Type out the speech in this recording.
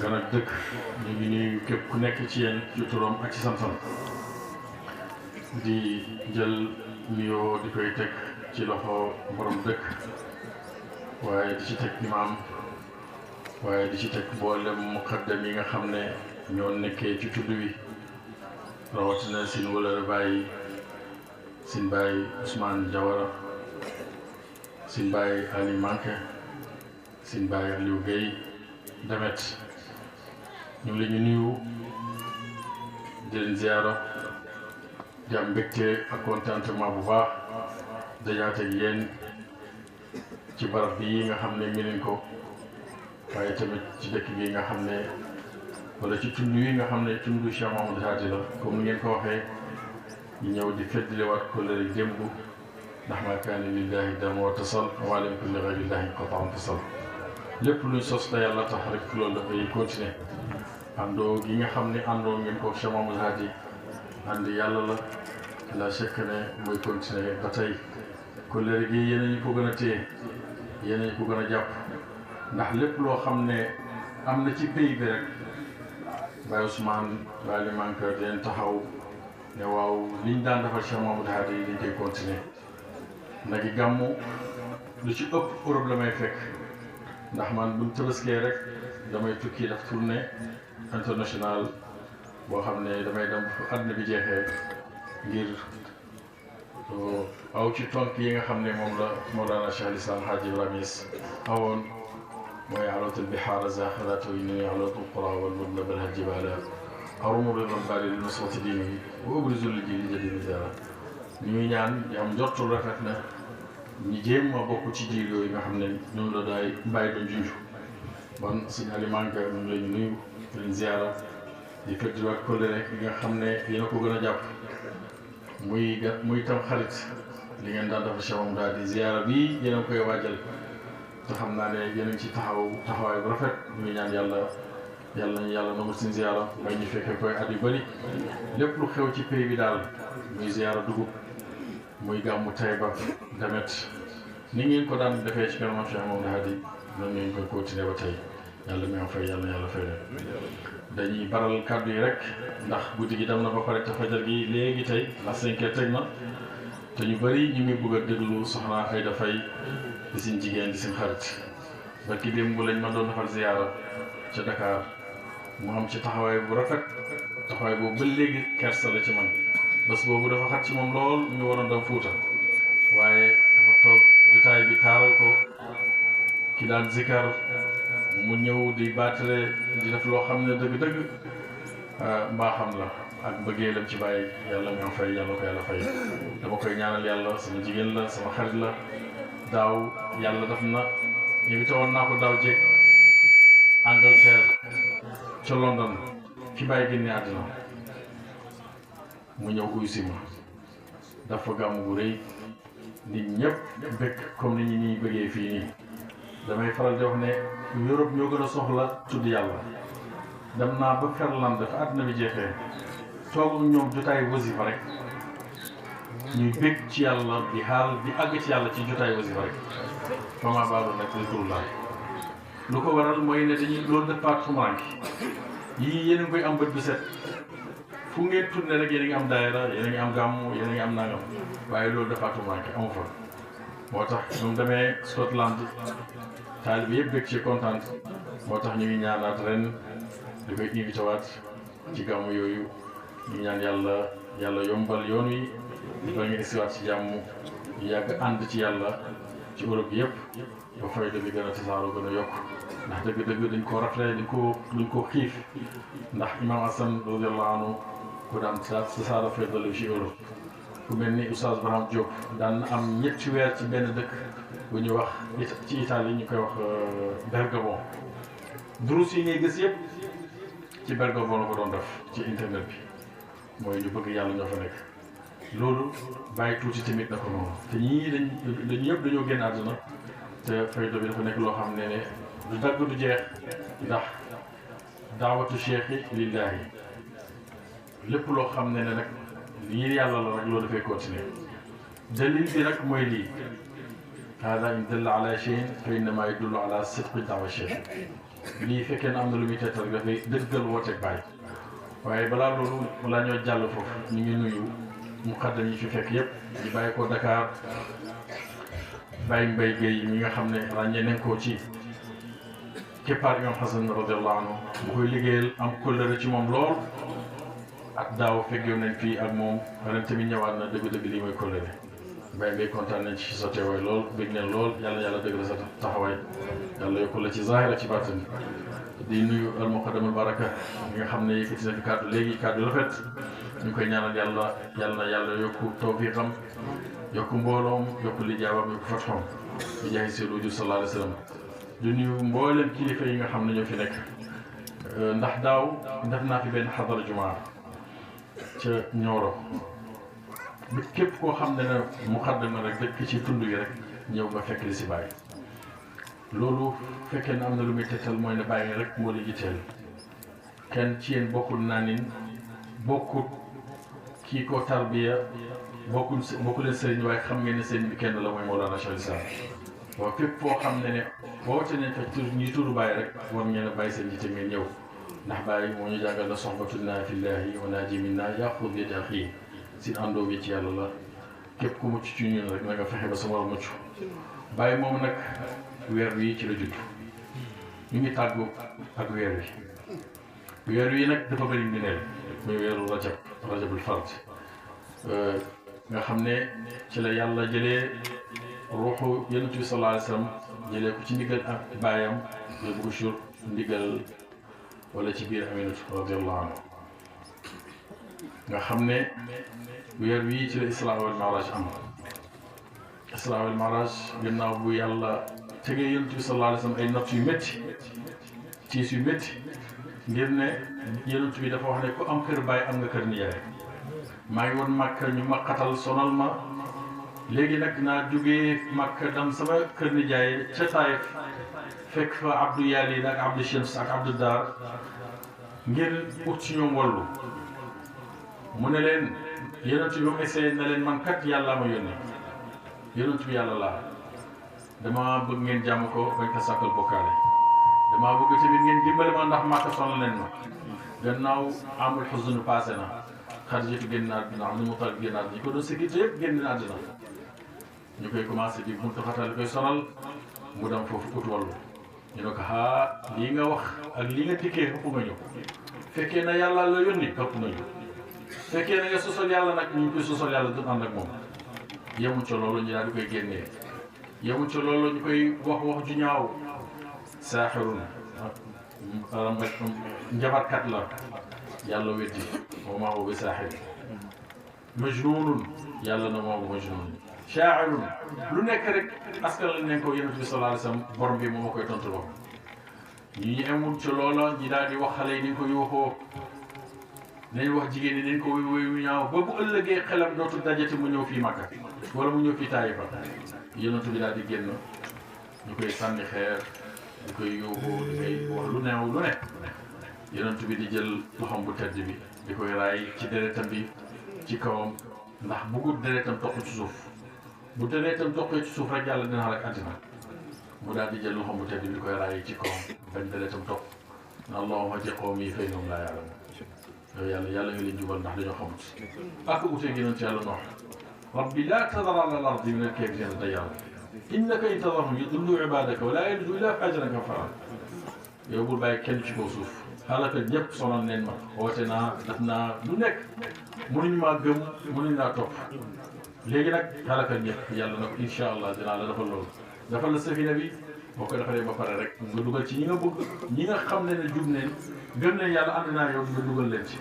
gan ak dëkk ñu ngi nuyu képp ku nekk ci yéen ci turam ak ci santam di jël nuyoo di koy teg ci loxo borom dëkk waaye di ci teg imaam waaye di ci teg mboolem muqaddam yi nga xam ne ñoo nekkee ci tudd wi rawatina sin wala bàyyi sin bàyyi Ousmane Diawara sin bàyyi Ali Manke sin bàyyi Aliou Guèye Demet ñu ngi leen di nuyu di leen ziara di am mbégte ak contentement bu baax dajaate ak yéen ci barab bii nga xam ne miin ko waaye tamit ci dëkk bii nga xam ne wala ci tund yi nga xam ne tundu Cheikh Mamadou Hadi la comme ni ngeen ko waxee ñu ñëw di feddliwaat ko lëri démb ndax maa kaana lillahi dama wa tasal wa lam yakun li ghayrillahi qat'an tasal lépp luñ sos la yàlla tax rek loolu dafay continuer àndoo gi nga xam ne àndoo ngeen ko Cheikh Mamadou Hadi ànd yàlla la chekk ne muy continuer ba tey ko lëri gi yéen ñu ko gën a téye yéen ñu ko gën a jàpp ndax lépp loo xam ne am na ci pays bi rek Baye Ousmane Baye li manque di leen taxaw ne waaw liñ daan defal Cheikh Mamadou Hadi yi dañ koy continuer nag yi gàmmu lu ci ëpp Europe la may fekk ndax man buñ tëbaskee rek damay tukki def tournée internationale boo xam ne damay dem fu àdduna bi jeexee ngir aw ci tonk yi nga xam ne moom la Mawlana Cheikh al-Islam Hadji Ibrahima Niass awoon mooy alootul bihaara zaaxiraatu yi nii alootul qura wal mudna bal hal jibaala arumu bi rambaali li nusrati diini wa ubrizu li jiili jadidi dara ñu ngi ñaan di am njortul rafet na ñu jéem a bokk ci jiir yooyu nga xam ne ñoom la daay bàyyi doon junj bon suñu alimanque ñu ngi leen nuyu di leen ziara di feddiwaat kóllëre yi nga xam ne yéen a ko gën a jàpp muy tam xarit li ngeen daan dafa Cheikh Mamadou Hadi ziara bii yéen a koy waajal te xam naa ne yéen a ngi ci taxawaay bu rafet ñu ngi ñaan yàlla nañu yàlla nangu suñu ziara may ñu fekkee koy at yu bëri lépp lu xew ci pays bi daal muy ziara dugub muy gàmmu Taïba Demet ni ngeen ko daan defee ci kanam Cheikh Mamadou Hadi noonu ngeen koy continuer ba tey yàlla mi am fay yàlla na yàlla fay dañuy baral kàddu yi rek ndax guddi gi dem na ba pare te fajar gi léegi tey la 5 heures teg na te ñu bëri ñu ngi bëgg a déglu soxna Aïda Faye di suñ jigéen di suñ xarit barki démb lañ ma doon defal ziyaara ca Dakar mu am ci taxawaay bu rafet taxawaay boobu ba léegi kersa la ci man bés boobu dafa xat ci moom lool ñu waroon dem Fuuta waaye dafa toog jotaay bi taaral ko ki daan zikar mu ñëw di baatale di def loo xam ne dëgg-dëgg mbaaxam la ak bëggeelam ci bàyyi yàlla nga fay yàlla ko yàlla fay dama koy ñaanal yàlla sama jigéen la sama xarit la daaw yàlla def na invité woon naa ko daaw jéeg Angleterre ca London fi bàyyi génne àddina mu ñëw uy si ma dafa gàmmu bu rëy nit ñëpp bëgg comme ni ñuy bëggee fii nii damay faral di wax ne Europe ñoo gën a soxla tudd yàlla dem naa ba Finlande dafa àddina bi jeexee toog ñoom jotaay wasifa rek ñuy bëgg ci yàlla di xaal di àgg ci yàlla ci jotaay wasifa rek fama baalu nag zikrullah lu ko waral mooy ne dañuy loolu dafa tumaranke yii yéen a ngi koy am bët bu set fu ngeen tourné rek yéen a ngi am daayira yéen a ngi am gàmmu yéen a ngi am nangam waaye loolu dafa tumaranke amu fa moo tax ñu demee Scotland taalibe yëpp bëgg ci kontaan moo tax ñu ngi ñaanaat ren di koy invité waat ci gàmmu yooyu ñu ñaan yàlla yombal yoon wi di ba nga istiwaat ci jàmm ñu yàgg ànd ci yàlla ci Europe yëpp ba fayda bi gën a tasaaroo gën a yokk ndax dëgg-dëgg dañ ko rafetee dañ ko xiif ndax imam Hassan radiyallahu anhu ku daan tasaara fayda ci Europe ku mel ni Oustaz Braham Diop daan am ñetti weer ci benn dëkk bu ñuy wax ci Italie ñu koy wax Bergamo durus yi ngay gis yëpp ci Bergamo la ko doon def ci internet bi mooy ñu bëgg yàlla ñoo fa nekk loolu bàyyi tuuti tamit na ko noonu te ñii dañ yëpp dañoo génn àdduna te fayda bi dafa nekk loo xam ne du dagg du jeex ndax daawatu cheikh lillahi lépp loo xam ne nag lii yàlla la rek loolu dafay continuer dalil bi nag mooy lii hada in dalla ala cheyin fa innama yadullu ala sidqi daawa cheikh lii fekkee na am na lu muy teetal dafay dëggal wooteeg Baye waaye balaa loolu balaa ñoo jàll foofu ñu ngi nuyu muqaddam yi fi fekk yëpp ñu bàyyi ko Dakar Baye Mbaye Guèye mi nga xam ne ràññee nañ ko ci keppaar Imam Hassan radiyallahu anhu bu koy liggéeyal am kóllëre ci moom lool ak daaw fekkew nañ fii ak moom ren tamit ñëwaat na dëgg-dëgg lii mooy kóllëre Baye Mbaye kontaan nañ ci sa teewaay lool bëgg neen lool yàlla dëgg la sa taxawaay yàlla yokku la ci zahira ci baatin di nuyu al muqaddamul baraka mi nga xam ne yëkkati na fi kàddu léegi kàddu rafet ñu koy ñaanal yàlla yokku tawfiqam yokku mbooloom yokku lijaabam yokku fatxoom di jaay seen wujud sallallahu alayhi wa sallam di nuyu mboolem kilifa yi nga xam ne ñoo fi nekk ndax daaw def naa fi benn xadara jumaa ca Nioro bi képp koo xam ne ne muqaddam na rek dëkk ci tund yi rek ñëw nga fekk li si Baye loolu fekkee ne am na lu muy tettal mooy ne Baye rek moo la jiiteel kenn ci yéen bokkul naanin bokkul kii ko tarbiya bokku leen sëriñ waaye xam ngeen ne sëriñ bi kenn la mooy Mawlana Cheikh Islam waaw fépp foo xam ne woote nañ fa ñi tudd Baye rek war ngeen a bàyyi seen jiite ngeen ñëw ndax Baye moo ñu jàngal na soxbatuna fillahi wa naaji minna yaxud yadi axi si àndoo bi ci yàlla la képp ku mucc ci ñun rek na nga fexe ba sa war a mucc Baye moom nag weer wi ci la judd ñu ngi tàggu ak weer wi nag dafa bëri ngëneel muy weeru rajabul fard nga xam ne ci la yàlla jëlee ruuxu yonent bi sallallahu alayhi wa sallam jëlee ko ci ndigal ak baayam yóbbu ko sur ndigal wala ci biir Aminatu radiyallahu anhu nga xam ne weer wii ci la Isra wal Mi'raj am Isra wal Mi'raj gannaaw bu yàlla tegee yonent bi sallallahu alayhi wa sallam ay natt yu métti tiis yu métti ngir ne yonent bi dafa wax ne ku am kër baay am nga kër nijaay maa ngi woon Màkka ñu maqatal sonal ma léegi nag naa jógee Màkka dem sama kër nijaay ca Taayif fekk fa Abdou Yalin ak Abdou Shams ak Abdou Dar ngir ut ci ñoom wallu mu ne leen yonent bi mu essayé na leen man kat yàlla ma yónni yonent bi yàlla laa dama bëgg ngeen jàmm ko bañ ko sàkkal bokkaale dama bëgg tamit ngeen dimbali ma ndax Màkka sonal leen ma gannaaw amul xusnu passé na Xadijatu génn àddina am na mu tal génn àddina ñi ko doon sécurité yëpp génn àddina ñu koy commencé di buntu xatal koy sonal mu dem foofu ut wallu ñu ne ko lii nga wax ak lii nga dikkee ëpp nga ñëw fekkee na yàlla la yónni ëpp nga ñëw fekkee na nga sosol yàlla nag ñu koy sosol yàlla du ànd ak moom yemuñ ca loolu ñu daal di koy génnee yemuñ ca loolu ñu koy wax ju ñaaw saaxirun njabarkat la yàlla weddi wa maa huwa bi saaxir majnuunun yàlla na moo majnuun shaa'irun lu nekk rek askan lañ ne ko yonent bi sallallahu alayhi wa sallam borom bi moo ma koy tontu loo ñu emul ci loola ñi daal di wax xale yi nañ ko yuuxoo nañ wax jigéen ñi nañ ko woy ñaaw ba bu ëllëgee xelam dootul dajati mu ñëw fii Makka wala mu ñëw fii Taïfa yonent bi daal di génn ñu koy sànni xeer ñu koy yuuxoo di koy wax lu neew lu ne yonent bi di jël loxoom bu tedd bi di koy raay ci deretam bi ci kawam ndax bëggul deretam toq ci suuf bu deretam toqee ci suuf rek yàlla dina xalak àddina mu daal di jël loxoom bu tedd bi di koy raay ci kawam bañ deretam toq na allahumma hdi qawmi fa innahum laa ya'lamuun yow yàlla nga leen jubal ndax dañoo xamut ak utee gi ci yàlla noox rabbi laa tadar ala al ardi min al kaafiriina dayyaaran innaka in tadarhum yudillu ibaadaka wa laa yalidu illaa faajiran kaffaaran yow bul bàyyi kenn ci kaw suuf xaalaka ñëpp sonal neen ma woote naa def naa lu nekk mënuñ maa gëm mënuñ laa topp léegi nag xaalaka ñëpp yàlla na ko incha allah dinaa la defal loolu defal la safina bi boo ko defalee ba pare rek nga dugal ci ñi nga bëgg ñi nga xam ne jub neen gëm ne yàlla ànd naa yow nga dugal leen ci.